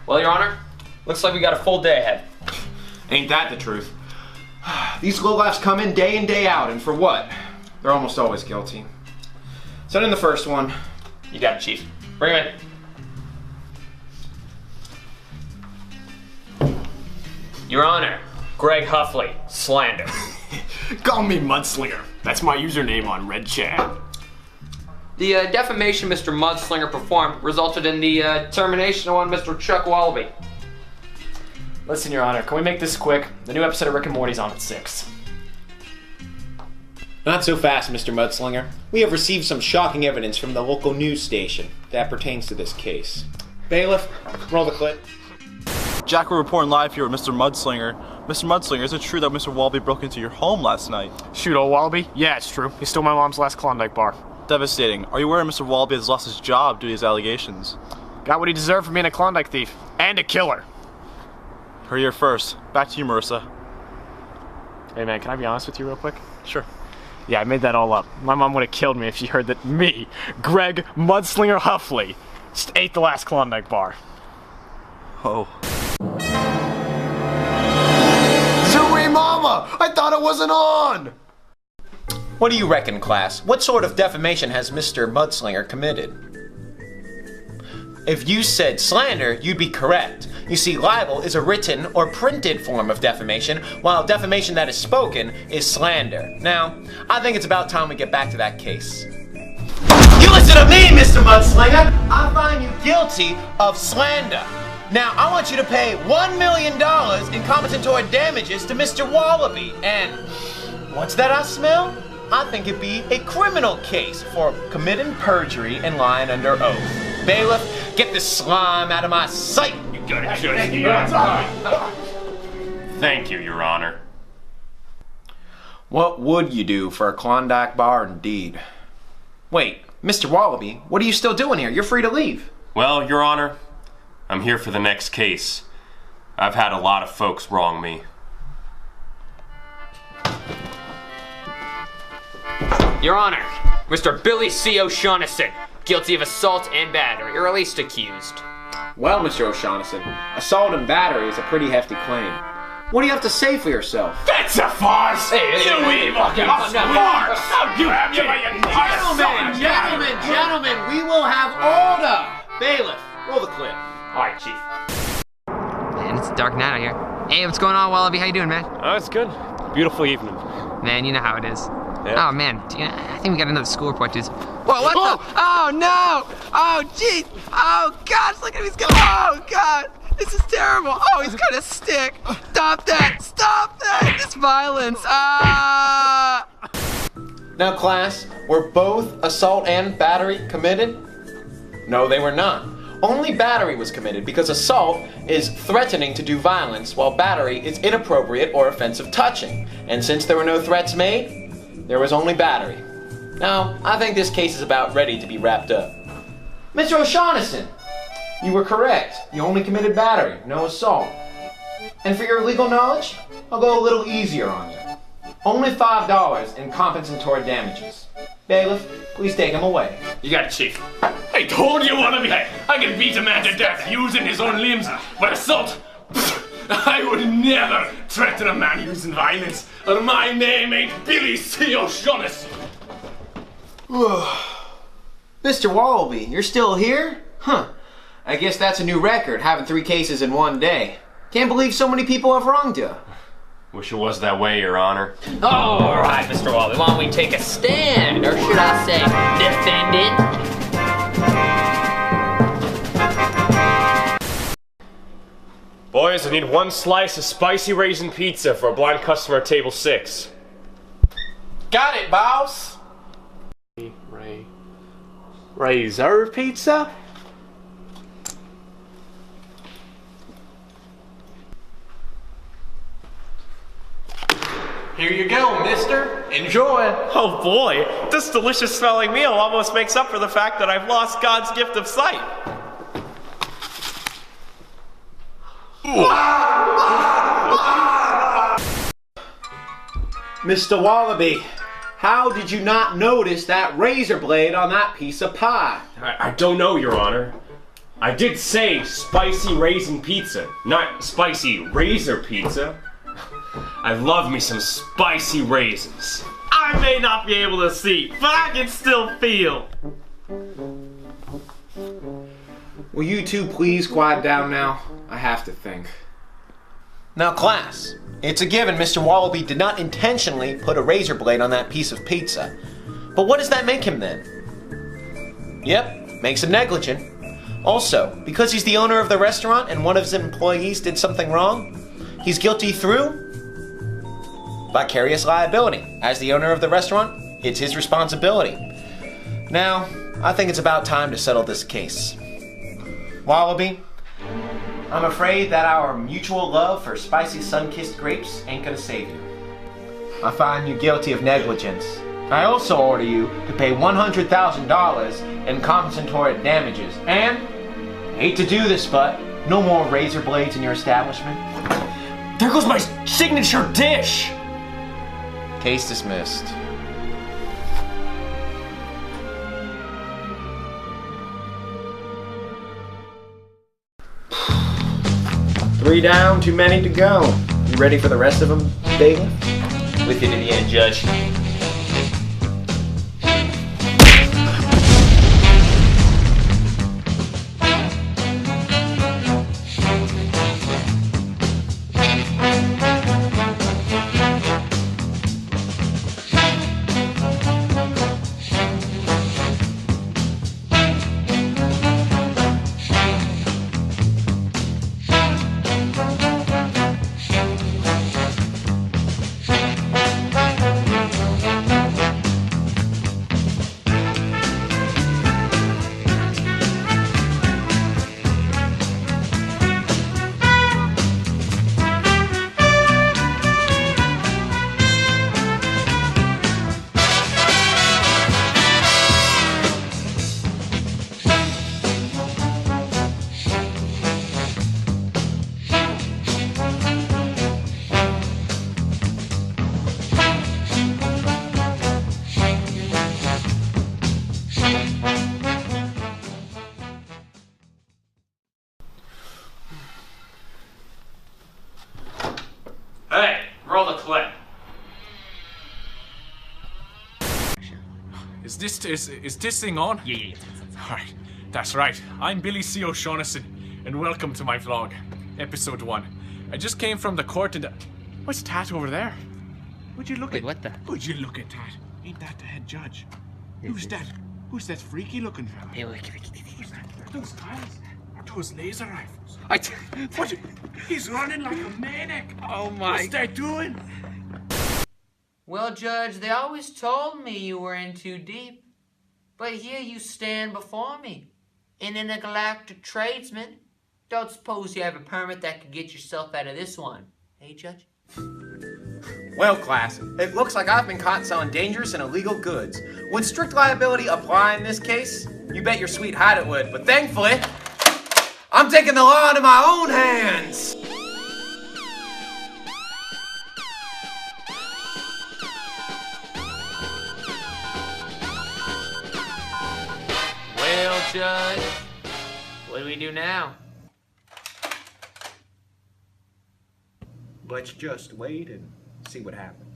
Well, Your Honor, looks like we got a full day ahead. Ain't that the truth? These lowlifes come in day out, and for what? They're almost always guilty. Send in the first one. You got it, Chief. Bring him in. Your Honor, Greg Huffley, slander. Call me Mudslinger. That's my username on Red Chat. The defamation Mr. Mudslinger performed resulted in the termination of one Mr. Chuck Wallaby. Listen, Your Honor, can we make this quick? The new episode of Rick and Morty's on at 6. Not so fast, Mr. Mudslinger. We have received some shocking evidence from the local news station that pertains to this case. Bailiff, roll the clip. Jack, we're reporting live here with Mr. Mudslinger. Mr. Mudslinger, is it true that Mr. Wallaby broke into your home last night? Shoot, old Wallaby? Yeah, it's true. He stole my mom's last Klondike bar. Devastating. Are you aware Mr. Wallaby has lost his job due to these allegations? Got what he deserved for being a Klondike thief. And a killer. Heard here first. Back to you, Marissa. Hey man, can I be honest with you real quick? Sure. Yeah, I made that all up. My mom would have killed me if she heard that me, Greg Mudslinger Huffley, just ate the last Klondike bar. Oh. Zooey Mama! I thought it wasn't on! What do you reckon, class? What sort of defamation has Mr. Mudslinger committed? If you said slander, you'd be correct. You see, libel is a written or printed form of defamation, while defamation that is spoken is slander. Now, I think it's about time we get back to that case. You listen to me, Mr. Mudslinger! I find you guilty of slander. Now, I want you to pay $1 million in compensatory damages to Mr. Wallaby. And what's that I smell? I think it'd be a criminal case for committing perjury and lying under oath. Bailiff, get this slime out of my sight! You got it, Thank you, Your Honor. What would you do for a Klondike bar indeed? Wait, Mr. Wallaby, what are you still doing here? You're free to leave. Well, Your Honor, I'm here for the next case. I've had a lot of folks wrong me. Your Honor, Mr. Billy C. O'Shaughnessy, guilty of assault and battery, or at least accused. Well, Mr. O'Shaughnessy, assault and battery is a pretty hefty claim. What do you have to say for yourself? That's a farce! Hey, You fucking farce! How you Gentlemen, we will have order! Bailiff, roll the clip. Alright, Chief. Man, it's a dark night out here. Hey, what's going on, Wallaby? How you doing, man? Oh, it's good. Beautiful evening. Man, you know how it is. Yeah. Oh, man. I think we got another school report, dudes. Whoa, what the? Oh, no! Oh, jeez! Oh, gosh, look at him. He's going. Oh, God! This is terrible. Oh, he's got a stick. Stop that! Stop that! This violence. Ah! Now, class, were both assault and battery committed? No, they were not. Only battery was committed because assault is threatening to do violence, while battery is inappropriate or offensive touching. And since there were no threats made, there was only battery. Now, I think this case is about ready to be wrapped up. Mr. O'Shaughnessy, you were correct. You only committed battery, no assault. And for your legal knowledge, I'll go a little easier on you. Only $5 in compensatory damages. Bailiff, please take him away. You got it, Chief. I told you, Wallaby, I can beat a man to death using his own limbs, but assault, I would never threaten a man using violence, or my name ain't Billy C. O'Shaughnessy. Mr. Wallaby, you're still here? Huh. I guess that's a new record, having 3 cases in one day. Can't believe so many people have wronged you. Wish it was that way, Your Honor. Alright, Mr. Wallaby, why don't we take a stand, or should I say, defend it? Boys, I need 1 slice of spicy raisin pizza for a blind customer at table 6. Got it, boss. Razor pizza? Here you go, mister. Enjoy. Oh boy, this delicious smelling meal almost makes up for the fact that I've lost God's gift of sight. Mr. Wallaby, how did you not notice that razor blade on that piece of pie? I don't know, Your Honor. I did say spicy raisin pizza, not spicy razor pizza. I love me some spicy raisins. I may not be able to see, but I can still feel. Will you two please quiet down now? I have to think. Now, class, it's a given Mr. Wallaby did not intentionally put a razor blade on that piece of pizza. But what does that make him then? Yep, makes him negligent. Also, because he's the owner of the restaurant and one of his employees did something wrong, he's guilty through vicarious liability. As the owner of the restaurant, it's his responsibility. Now, I think it's about time to settle this case. Wallaby, I'm afraid that our mutual love for spicy sun-kissed grapes ain't gonna save you. I find you guilty of negligence. I also order you to pay $100,000 in compensatory damages. And, hate to do this, but no more razor blades in your establishment. There goes my signature dish! Case dismissed. Three down, too many to go. You ready for the rest of them, bailiff? With you to the end, Judge. Hey, roll the clip. Is this thing on? Yeah. Alright, that's right. I'm Billy C. O'Shaughnessy, and welcome to my vlog, episode 1. I just came from the court and what's Tat over there? Would you look Wait, what the? Would you look at Tat? Ain't that the head judge? Who's that? Who's that freaky looking fella? Hey, wait. Are those guns? Are those laser rifles? What? He's running like a maniac. Oh my. What's that doing? Well, Judge, they always told me you were in too deep. But here you stand before me, an intergalactic tradesman. Don't suppose you have a permit that could get yourself out of this one, hey, Judge? Well, class, it looks like I've been caught selling dangerous and illegal goods. Would strict liability apply in this case? You bet your sweet hide it would, but thankfully, I'm taking the law into my own hands! Well, Judge, what do we do now? Let's just wait and see what happens.